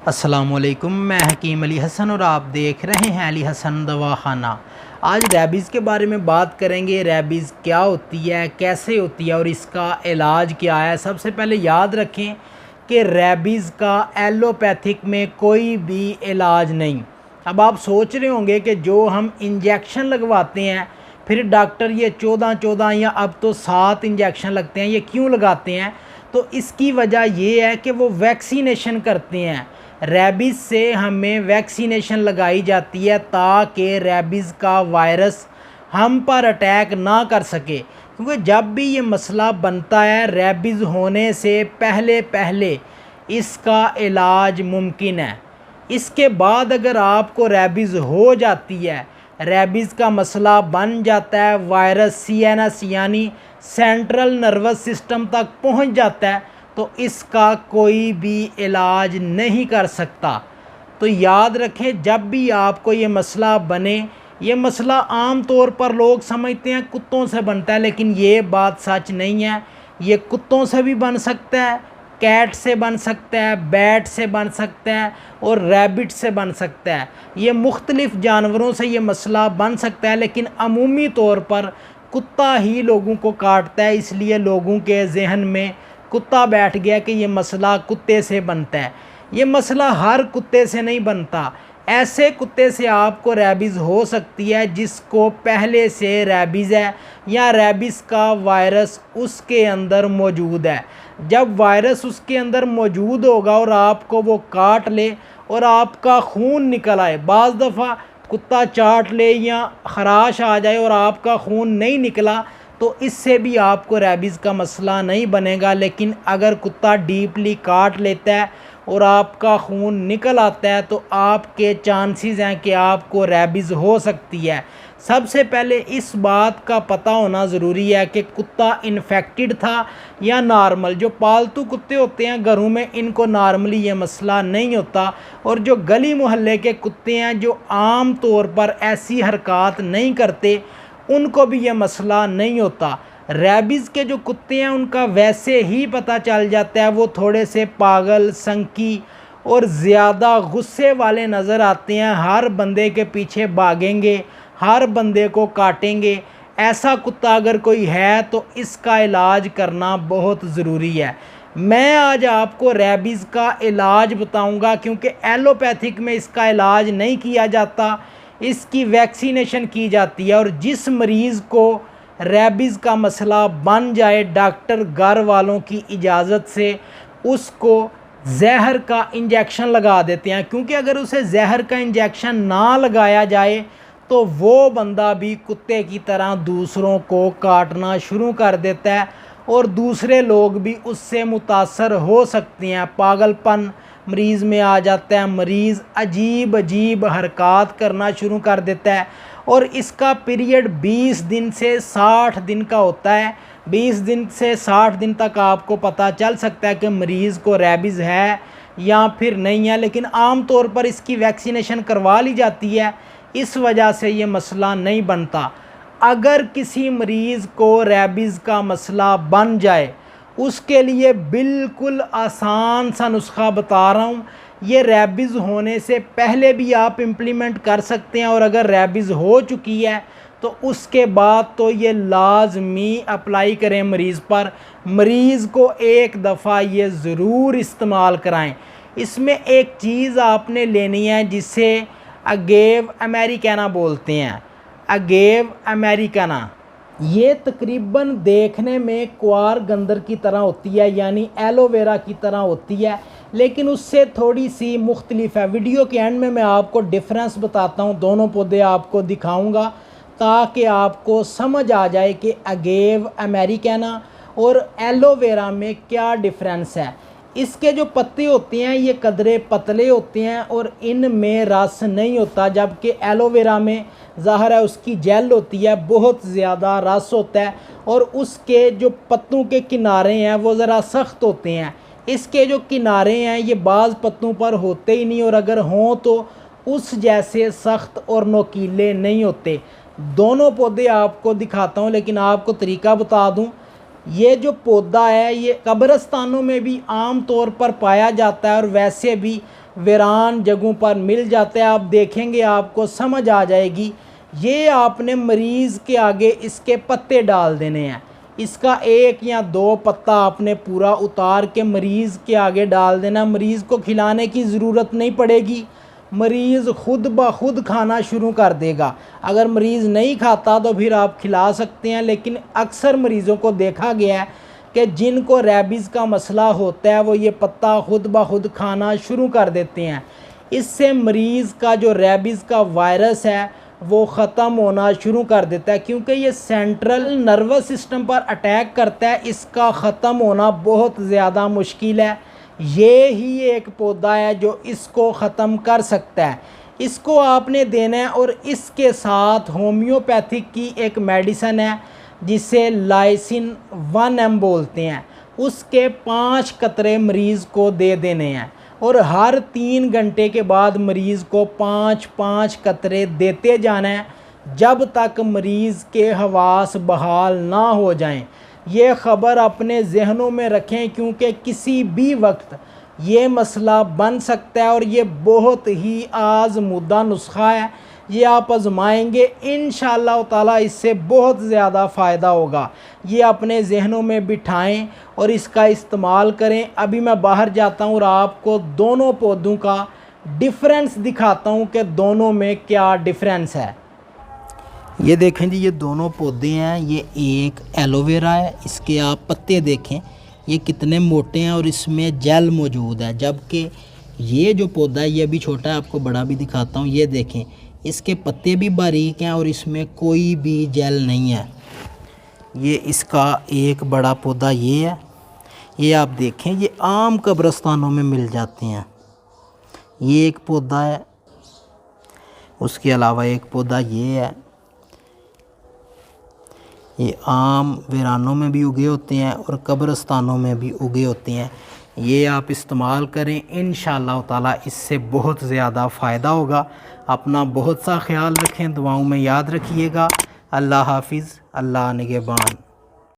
अस्सलामुअलैकुम, मैं हकीम अली हसन और आप देख रहे हैं अली हसन दवाखाना। आज रैबीज़ के बारे में बात करेंगे। रैबीज़ क्या होती है, कैसे होती है और इसका इलाज क्या है। सबसे पहले याद रखें कि रैबीज़ का एलोपैथिक में कोई भी इलाज नहीं। अब आप सोच रहे होंगे कि जो हम इंजेक्शन लगवाते हैं फिर डॉक्टर ये 14 या अब तो 7 इंजेक्शन लगते हैं, ये क्यों लगाते हैं? तो इसकी वजह ये है कि वो वैक्सीनेशन करते हैं। रैबीज़ से हमें वैक्सीनेशन लगाई जाती है ताकि रैबीज़ का वायरस हम पर अटैक ना कर सके, क्योंकि जब भी ये मसला बनता है रैबीज़ होने से पहले पहले इसका इलाज मुमकिन है। इसके बाद अगर आपको रैबीज़ हो जाती है, रैबीज़ का मसला बन जाता है, वायरस सीएनएस यानी सेंट्रल नर्वस सिस्टम तक पहुंच जाता है, तो इसका कोई भी इलाज नहीं कर सकता। तो याद रखें, जब भी आपको ये मसला बने, ये मसला आम तौर पर लोग समझते हैं कुत्तों से बनता है, लेकिन ये बात सच नहीं है। ये कुत्तों से भी बन सकता है, कैट से बन सकता है, बैट से बन सकता है और रैबिट से बन सकता है। ये मुख्तलिफ़ जानवरों से ये मसला बन सकता है, लेकिन अमूमी तौर पर कुत्ता ही लोगों को काटता है। इसलिए लोगों के जहन में कुत्ता बैठ गया कि ये मसला कुत्ते से बनता है। ये मसला हर कुत्ते से नहीं बनता। ऐसे कुत्ते से आपको रैबीज़ हो सकती है जिसको पहले से रैबीज़ है या रैबीज़ का वायरस उसके अंदर मौजूद है। जब वायरस उसके अंदर मौजूद होगा और आपको वो काट ले और आपका खून निकल आए, बाज़ दफ़ा कुत्ता चाट ले या खराश आ जाए और आपका खून नहीं निकला, तो इससे भी आपको रैबीज़ का मसला नहीं बनेगा। लेकिन अगर कुत्ता डीपली काट लेता है और आपका खून निकल आता है तो आपके चांसेस हैं कि आपको रैबीज़ हो सकती है। सबसे पहले इस बात का पता होना ज़रूरी है कि कुत्ता इन्फेक्टेड था या नॉर्मल। जो पालतू कुत्ते होते हैं घरों में, इनको नॉर्मली ये मसला नहीं होता, और जो गली मोहल्ले के कुत्ते हैं जो आम तौर पर ऐसी हरकत नहीं करते, उनको भी ये मसला नहीं होता। रैबीज़ के जो कुत्ते हैं उनका वैसे ही पता चल जाता है। वो थोड़े से पागल, संकी और ज़्यादा गुस्से वाले नज़र आते हैं। हर बंदे के पीछे भागेंगे, हर बंदे को काटेंगे। ऐसा कुत्ता अगर कोई है तो इसका इलाज करना बहुत ज़रूरी है। मैं आज आपको रैबीज़ का इलाज बताऊंगा, क्योंकि एलोपैथिक में इसका इलाज नहीं किया जाता, इसकी वैक्सीनेशन की जाती है। और जिस मरीज़ को रैबीज़ का मसला बन जाए, डॉक्टर घर वालों की इजाज़त से उसको जहर का इंजेक्शन लगा देते हैं, क्योंकि अगर उसे जहर का इंजेक्शन ना लगाया जाए तो वो बंदा भी कुत्ते की तरह दूसरों को काटना शुरू कर देता है और दूसरे लोग भी उससे मुतासर हो सकते हैं। पागलपन मरीज़ में आ जाता है, मरीज़ अजीब अजीब हरकत करना शुरू कर देता है। और इसका पीरियड 20 दिन से 60 दिन का होता है। 20 दिन से 60 दिन तक आपको पता चल सकता है कि मरीज़ को रैबीज़ है या फिर नहीं है, लेकिन आम तौर पर इसकी वैक्सीनेशन करवा ली जाती है। इस वजह से ये मसला नहीं बनता। अगर किसी मरीज़ को रैबीज़ का मसला बन जाए, उसके लिए बिल्कुल आसान सा नुस्खा बता रहा हूँ। ये रैबीज़ होने से पहले भी आप इम्प्लीमेंट कर सकते हैं, और अगर रैबीज़ हो चुकी है तो उसके बाद तो ये लाजमी अप्लाई करें मरीज़ पर। मरीज़ को एक दफ़ा ये ज़रूर इस्तेमाल कराएं। इसमें एक चीज़ आपने लेनी है जिसे अगेव अमेरिकाना बोलते हैं। अगेव अमेरिकाना ये तकरीबन देखने में क्वार गंदर की तरह होती है, यानी एलोवेरा की तरह होती है, लेकिन उससे थोड़ी सी मुख्तलिफ है। वीडियो के एंड में मैं आपको डिफरेंस बताता हूँ, दोनों पौधे आपको दिखाऊंगा ताकि आपको समझ आ जाए कि अगेव अमेरिकाना और एलोवेरा में क्या डिफरेंस है। इसके जो पत्ते होते हैं ये कदरे पतले होते हैं और इनमें रस नहीं होता, जबकि एलोवेरा में ज़ाहिर है उसकी जेल होती है, बहुत ज़्यादा रस होता है, और उसके जो पत्तों के किनारे हैं वो ज़रा सख्त होते हैं। इसके जो किनारे हैं ये बाज़ पत्तों पर होते ही नहीं, और अगर हों तो उस जैसे सख्त और नोकीले नहीं होते। दोनों पौधे आपको दिखाता हूँ, लेकिन आपको तरीका बता दूँ। ये जो पौधा है ये कब्रिस्तानों में भी आम तौर पर पाया जाता है, और वैसे भी वीरान जगहों पर मिल जाता है। आप देखेंगे आपको समझ आ जाएगी। ये आपने मरीज़ के आगे इसके पत्ते डाल देने हैं। इसका 1 या 2 पत्ता आपने पूरा उतार के मरीज़ के आगे डाल देना। मरीज़ को खिलाने की ज़रूरत नहीं पड़ेगी, मरीज़ खुद ब खुद खाना शुरू कर देगा। अगर मरीज़ नहीं खाता तो फिर आप खिला सकते हैं, लेकिन अक्सर मरीज़ों को देखा गया है कि जिनको रेबीज़ का मसला होता है वो ये पत्ता खुद ब खुद खाना शुरू कर देते हैं। इससे मरीज़ का जो रेबीज़ का वायरस है वो ख़त्म होना शुरू कर देता है, क्योंकि ये सेंट्रल नर्वस सिस्टम पर अटैक करता है। इसका ख़त्म होना बहुत ज़्यादा मुश्किल है। ये ही एक पौधा है जो इसको ख़त्म कर सकता है। इसको आपने देना है, और इसके साथ होम्योपैथिक की एक मेडिसिन है जिसे लाइसिन 1M बोलते हैं, उसके 5 कतरे मरीज़ को दे देने हैं, और हर 3 घंटे के बाद मरीज़ को 5-5 कतरे देते जाना है जब तक मरीज़ के हवास बहाल ना हो जाएं। ये ख़बर अपने जहनों में रखें, क्योंकि किसी भी वक्त ये मसला बन सकता है, और ये बहुत ही आज़मुद्दा नुस्खा है। ये आप आजमाएंगे इंशाअल्लाह ताला, इससे बहुत ज़्यादा फ़ायदा होगा। ये अपने जहनों में बिठाएं और इसका इस्तेमाल करें। अभी मैं बाहर जाता हूँ और आपको दोनों पौधों का डिफरेंस दिखाता हूँ कि दोनों में क्या डिफरेंस है। ये देखें जी, ये दोनों पौधे हैं। ये एक एलोवेरा है, इसके आप पत्ते देखें ये कितने मोटे हैं और इसमें जेल मौजूद है, जबकि ये जो पौधा है ये भी छोटा है। आपको बड़ा भी दिखाता हूँ। ये देखें, इसके पत्ते भी बारीक हैं और इसमें कोई भी जेल नहीं है। ये इसका एक बड़ा पौधा ये है। ये आप देखें, ये आम कब्रिस्तानों में मिल जाते हैं। ये एक पौधा है, उसके अलावा एक पौधा ये है। ये आम वीरानों में भी उगे होते हैं और कब्रिस्तानों में भी उगे होते हैं। ये आप इस्तेमाल करें, इंशाअल्लाह ताला इससे बहुत ज़्यादा फ़ायदा होगा। अपना बहुत सा ख्याल रखें, दुआओं में याद रखिएगा। अल्लाह हाफिज़, अल्लाह निगहबान।